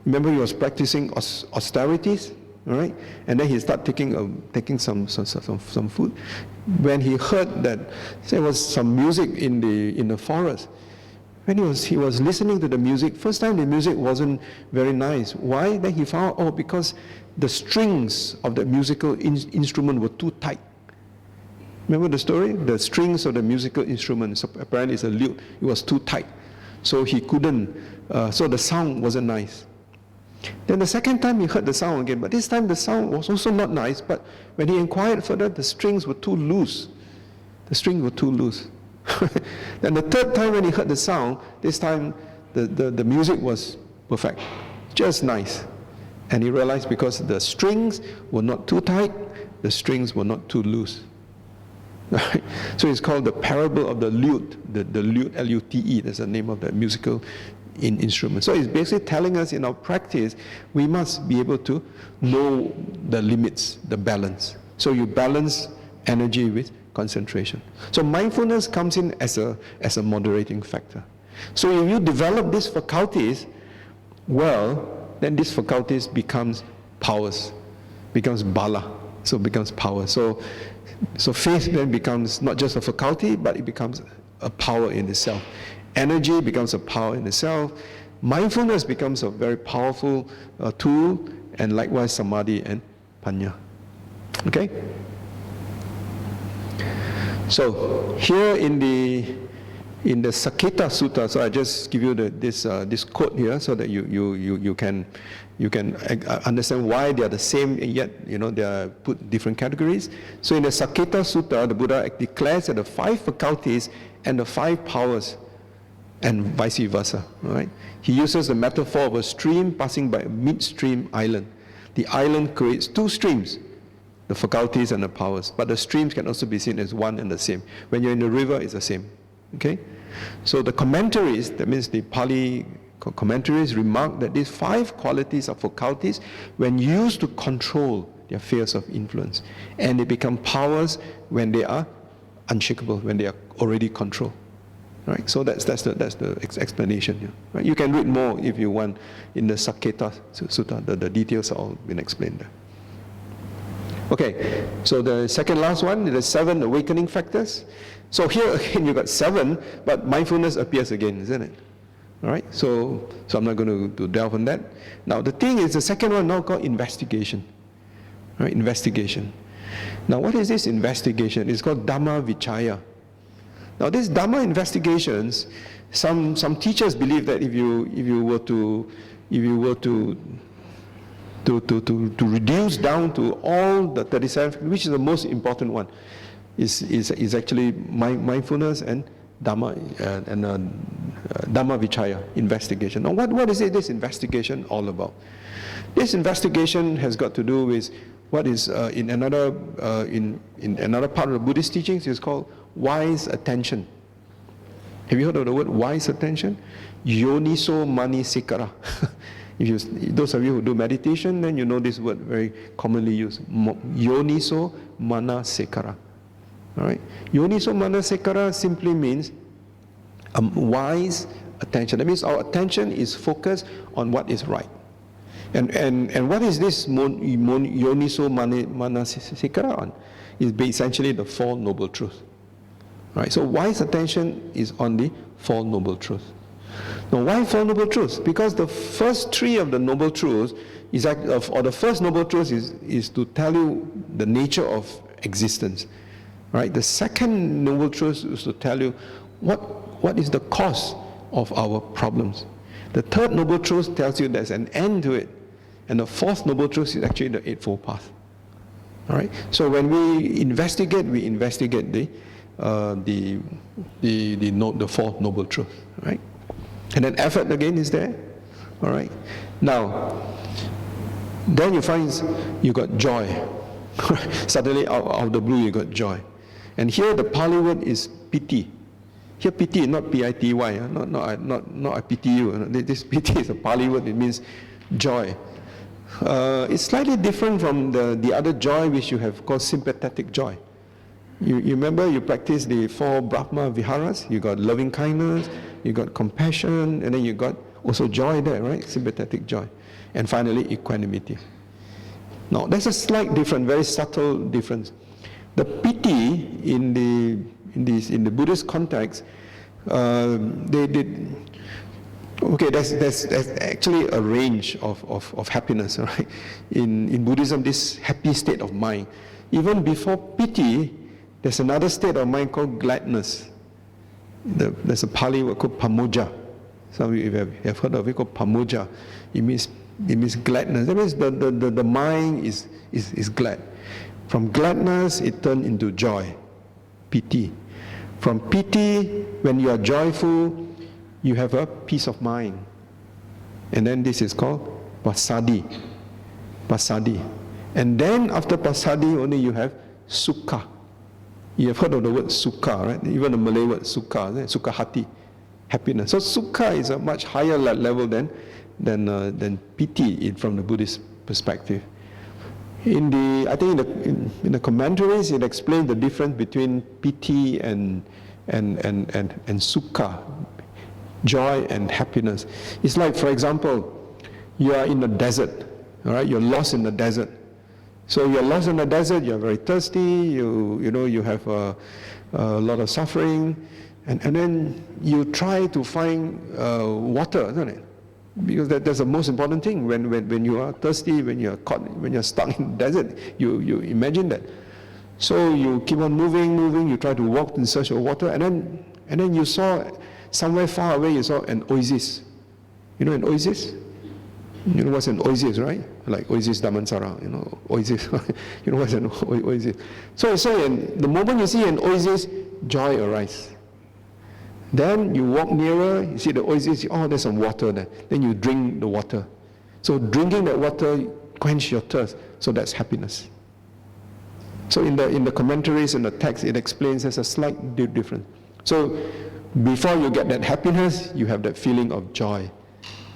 remember he was practicing austerities, all right? And then he started taking some food. When he heard that there was some music in the forest, when he was listening to the music, first time the music wasn't very nice. Why? Then he found because the strings of the musical instrument were too tight. Remember the story? The strings of the musical instrument, so apparently it's a lute, it was too tight. So he couldn't, so the sound wasn't nice. Then the second time he heard the sound again, but this time the sound was also not nice, but when he inquired further, the strings were too loose. The strings were too loose. Then the third time when he heard the sound, this time the music was perfect, just nice. And he realized because the strings were not too tight, the strings were not too loose. Right? So it's called the parable of the lute, the lute, L-U-T-E, that's the name of the musical instrument. So it's basically telling us in our practice, we must be able to know the limits, the balance. So you balance energy with concentration. So mindfulness comes in as a moderating factor. So if you develop these faculties well, then these faculties becomes powers, becomes bala, so becomes power. So faith then becomes not just a faculty, but it becomes a power in itself. Energy becomes a power in itself. Mindfulness becomes a very powerful tool, and likewise samadhi and panya. Okay? So here in the Saketa Sutta, so I just give you this quote here so that you can understand why they are the same and yet they are put different categories. So in the Saketa Sutta, the Buddha declares that the 5 faculties and the 5 powers, and vice versa. Right? He uses the metaphor of a stream passing by a midstream island. The island creates 2 streams, the faculties and the powers, but the streams can also be seen as one and the same. When you're in the river, it's the same. Okay? So the commentaries, that means the Pali commentaries, remark that these 5 qualities of faculties, when used to control their spheres of influence, and they become powers when they are unshakable, when they are already controlled. Right? So that's the explanation here. Right? You can read more if you want in the Saketa Sutta. The details are all been explained there. Okay, so the second last one, the 7 awakening factors. So here again you got 7, but mindfulness appears again, isn't it? All right, so I'm not going to delve on that. Now the thing is, the second one now called investigation. Right, investigation. Now what is this investigation? It's called Dhamma-vichaya. Now these Dhamma investigations, some teachers believe that if you were to reduce down to all the 37, which is the most important one, is actually mindfulness and Dhamma Dhamma-vichaya, investigation. Now what is this investigation all about? This investigation has got to do with what is in another part of the Buddhist teachings is called wise attention. Have you heard of the word wise attention? Yoniso manasikara. Those of you who do meditation, then you know this word very commonly used. Yoniso manasikara. All right. Yoniso manasikara simply means wise attention. That means our attention is focused on what is right. And what is this yoniso manasikara on? It's essentially the 4 noble truths. Right. So wise attention is on the 4 noble truths. Now, why 4 noble truths? Because the first 3 of the noble truths or the first noble truth is to tell you the nature of existence. Right? The second noble truth is to tell you what is the cause of our problems. The third noble truth tells you there's an end to it. And the 4th noble truth is actually the Eightfold Path. All right? So when we investigate the 4th noble truth. Right? And then effort again is there. All right. Now, then you find you got joy. Suddenly out of the blue you got joy. And here the Pali word is piti. Here piti is not P-I-T-Y, not I pity you. This piti is a Pali word, it means joy. It's slightly different from the other joy which you have called sympathetic joy. You remember you practice the 4 Brahma Viharas, you got loving kindness, you got compassion, and then you got also joy there, right? Sympathetic joy. And finally, equanimity. Now, there's a slight difference, very subtle difference. The piti in the Buddhist context, there's actually a range of happiness, right? In Buddhism, this happy state of mind. Even before piti, there's another state of mind called gladness. There's a Pali word called pamoja. Some of you have heard of it, called pamoja. It means gladness. That means the mind is glad. From gladness, it turns into joy, piti. From piti, when you are joyful, you have a peace of mind. And then this is called pasadi. Pasadi. And then after pasadi, only you have sukha. You have heard of the word sukha, right? Even the Malay word sukha, sukha hati, happiness. So sukha is a much higher level than piti from the Buddhist perspective. In the commentaries, it explains the difference between piti and sukha, joy and happiness. It's like, for example, you are in the desert, all right? You're lost in the desert. So you're lost in the desert, you're very thirsty, you have a lot of suffering, and then you try to find water, isn't it? Because that's the most important thing. When you are thirsty, when you're stuck in the desert, you imagine that. So you keep on moving, you try to walk in search of water, and then you saw somewhere far away, you saw an oasis. You know an oasis? You know what's an oasis, right? Like Oasis Damansara, oasis. You know what's an oasis? So the moment you see an oasis, joy arises. Then you walk nearer, you see the oasis, there's some water there. Then you drink the water. So drinking that water quench your thirst. So that's happiness. So in the commentaries, in the text, it explains there's a slight difference. So before you get that happiness, you have that feeling of joy.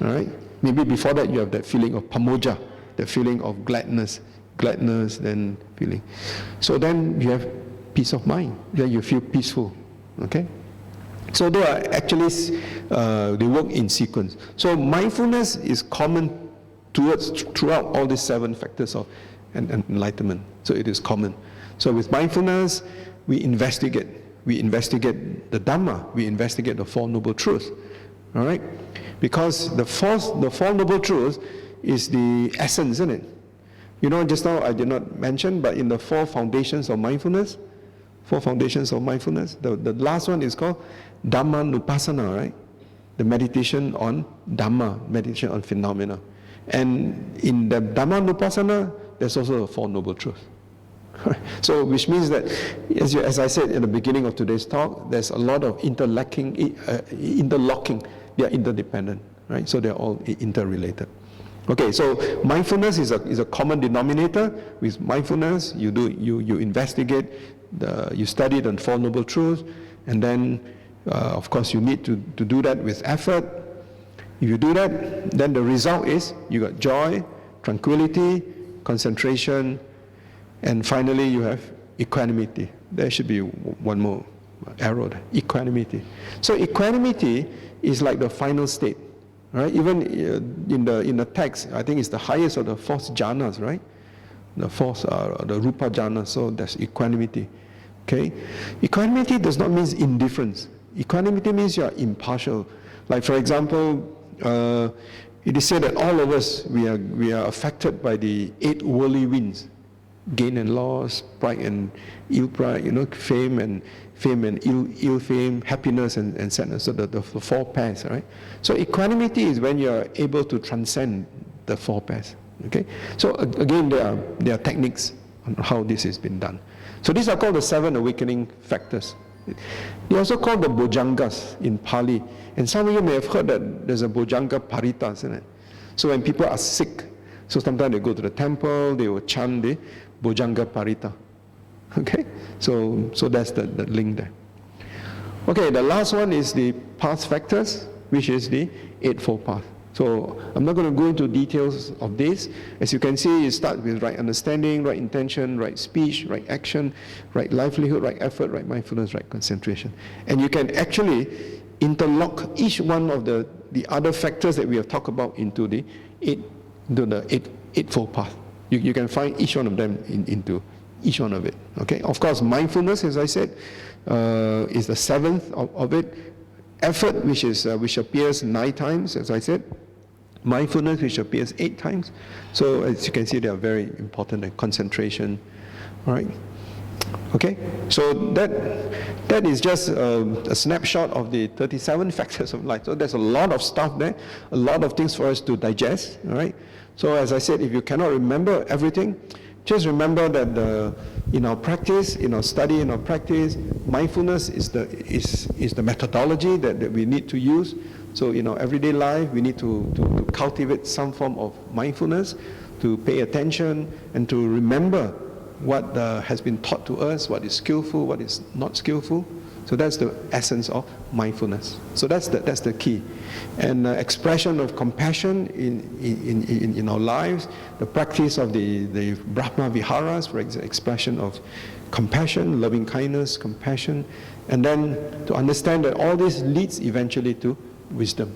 All right? Maybe before that you have that feeling of pamoja, the feeling of gladness, then feeling. So then you have peace of mind. Then you feel peaceful. Okay? So they are actually, they work in sequence. So mindfulness is common throughout all these 7 factors of enlightenment. So it is common. So with mindfulness, we investigate the Dhamma, we investigate the Four Noble Truths. All right? Because the Four Noble Truths is the essence, isn't it? Just now I did not mention, but in the 4 foundations of mindfulness, the last one is called Dhamma-nupassana, right? The meditation on Dhamma, meditation on phenomena. And in the Dhamma-nupassana, there's also the Four Noble Truths. So, which means that, as I said in the beginning of today's talk, there's a lot of interlocking. They are interdependent, right? So they're all interrelated. Okay, so mindfulness is a common denominator. With mindfulness, you investigate, you study the Four Noble Truths, and then, of course, you need to do that with effort. If you do that, then the result is you got joy, tranquility, concentration, and finally you have equanimity. There should be one more arrow there. Equanimity. So equanimity is like the final state, right? Even in the text, I think it's the highest of the 4 jhanas, right? The 4th, the rupa jhana. So that's equanimity. Okay. Equanimity does not mean indifference. Equanimity means you are impartial. Like, for example, it is said that all of us we are affected by the 8 worldly winds: gain and loss, pride and ill pride, fame and ill fame, happiness and sadness. So the 4 pairs, right? So equanimity is when you are able to transcend the 4 pairs. Okay. So again, there are techniques on how this has been done. So these are called the 7 awakening factors. They are also called the Bojjhangas in Pali. And some of you may have heard that there's a Bojjhanga Parita, isn't it? So when people are sick, so sometimes they go to the temple, they will chant the Bojjhanga Parita. Okay? So that's the link there. Okay, the last one is the path factors, which is the Eightfold Path. So I'm not going to go into details of this. As you can see, it starts with right understanding, right intention, right speech, right action, right livelihood, right effort, right mindfulness, right concentration. And you can actually interlock each one of the other factors that we have talked about into the Eightfold Path. You can find each one of them into each one of it. Okay. Of course, mindfulness, as I said, is the 7th of it. Effort, which appears 9 times, as I said. Mindfulness, which appears 8 times. So as you can see, they are very important. And concentration, all right. Okay, so that is just a snapshot of the 37 factors of life. So there's a lot of stuff there, a lot of things for us to digest, all right? So as I said, if you cannot remember everything, just remember that in our practice, in our study, in our practice, mindfulness is the methodology that we need to use. So in our everyday life, we need to cultivate some form of mindfulness, to pay attention, and to remember what has been taught to us, what is skillful, what is not skillful. So that's the essence of mindfulness. So that's the key. And expression of compassion in our lives, the practice of the Brahma Viharas, for example, expression of compassion, loving kindness, compassion, and then to understand that all this leads eventually to wisdom.